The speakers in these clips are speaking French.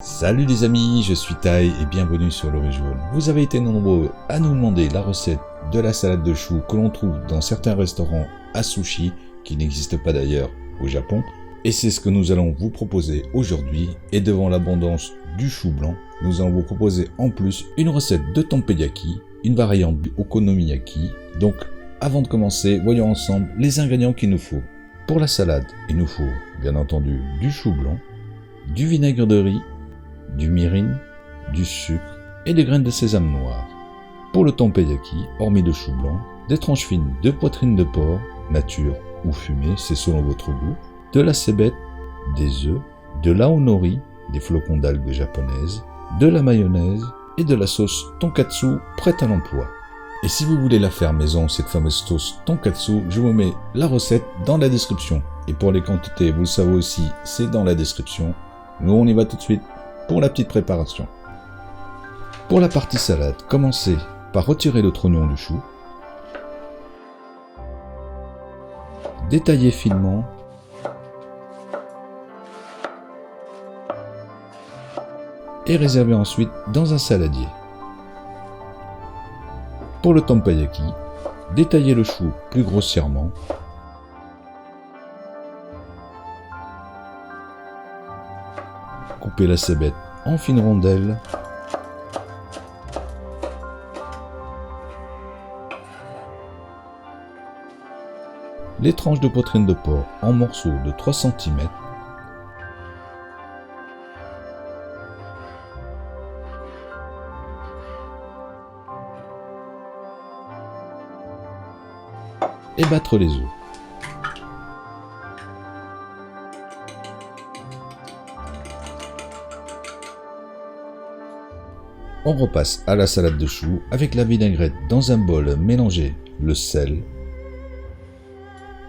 Salut les amis, je suis Tai et bienvenue sur le Jaune. Vous avez été nombreux à nous demander la recette de la salade de choux que l'on trouve dans certains restaurants à sushi, qui n'existent pas d'ailleurs au Japon. Et c'est ce que nous allons vous proposer aujourd'hui. Et devant l'abondance du chou blanc, nous allons vous proposer en plus une recette de tempeyaki, une variante du okonomiyaki. Donc avant de commencer, voyons ensemble les ingrédients qu'il nous faut. Pour la salade, il nous faut bien entendu du chou blanc, du vinaigre de riz, du mirin, du sucre et des graines de sésame noir. Pour le tempeyaki, hormis le chou blanc, des tranches fines de poitrine de porc, nature ou fumée, c'est selon votre goût, de la cébette, des œufs, de l'aonori, des flocons d'algues japonaises, de la mayonnaise et de la sauce tonkatsu prête à l'emploi. Et si vous voulez la faire maison, cette fameuse sauce tonkatsu, je vous mets la recette dans la description. Et pour les quantités, vous le savez aussi, c'est dans la description. Nous, on y va tout de suite pour la petite préparation. Pour la partie salade, commencez par retirer le trognon du chou, détailler finement, et réserver ensuite dans un saladier. Pour le tempeyaki, détaillez le chou plus grossièrement, coupez la cébette en fines rondelles, les tranches de poitrine de porc en morceaux de 3 cm, et battre les œufs. On repasse à la salade de choux avec la vinaigrette dans un bol. Mélangez le sel,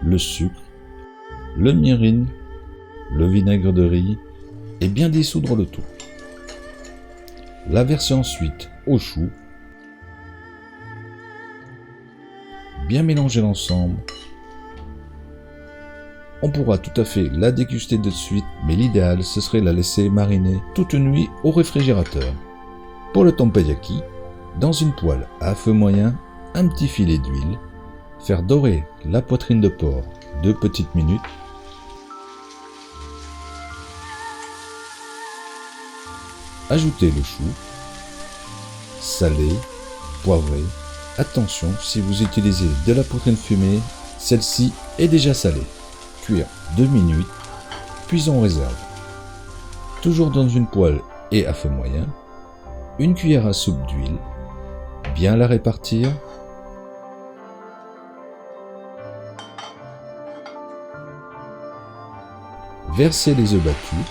le sucre, le mirin, le vinaigre de riz et bien dissoudre le tout. La versez ensuite au chou. Bien mélanger l'ensemble. On pourra tout à fait la déguster de suite, mais l'idéal ce serait la laisser mariner toute une nuit au réfrigérateur. Pour le tempeyaki, dans une poêle à feu moyen, un petit filet d'huile, faire dorer la poitrine de porc 2 petites minutes, ajouter le chou, saler, poivrer. Attention, si vous utilisez de la poitrine fumée, celle-ci est déjà salée. Cuire 2 minutes, puis on réserve. Toujours dans une poêle et à feu moyen, une cuillère à soupe d'huile, bien la répartir, verser les œufs battus,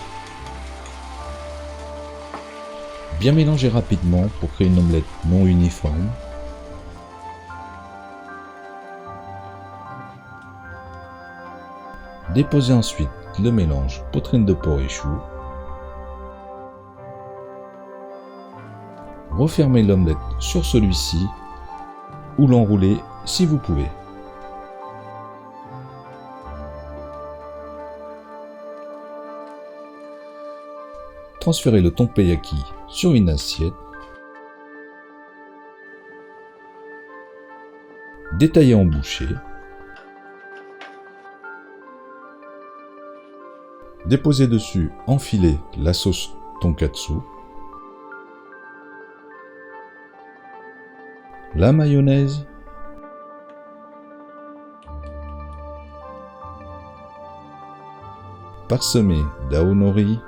bien mélanger rapidement pour créer une omelette non uniforme, déposer ensuite le mélange poitrine de porc et chou, refermer l'omelette sur celui-ci ou l'enrouler si vous pouvez. Transférez le tempeyaki sur une assiette, détaillez en bouchées, déposez dessus en filet la sauce tonkatsu, la mayonnaise, parsemé d'aonori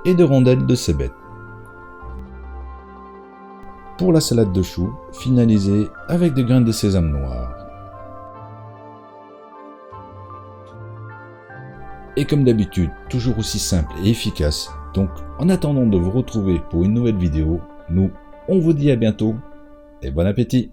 et de rondelles de cébette. Pour la salade de choux, finalisez avec des graines de sésame noir. Et comme d'habitude, toujours aussi simple et efficace. Donc, en attendant de vous retrouver pour une nouvelle vidéo, nous, on vous dit à bientôt et bon appétit!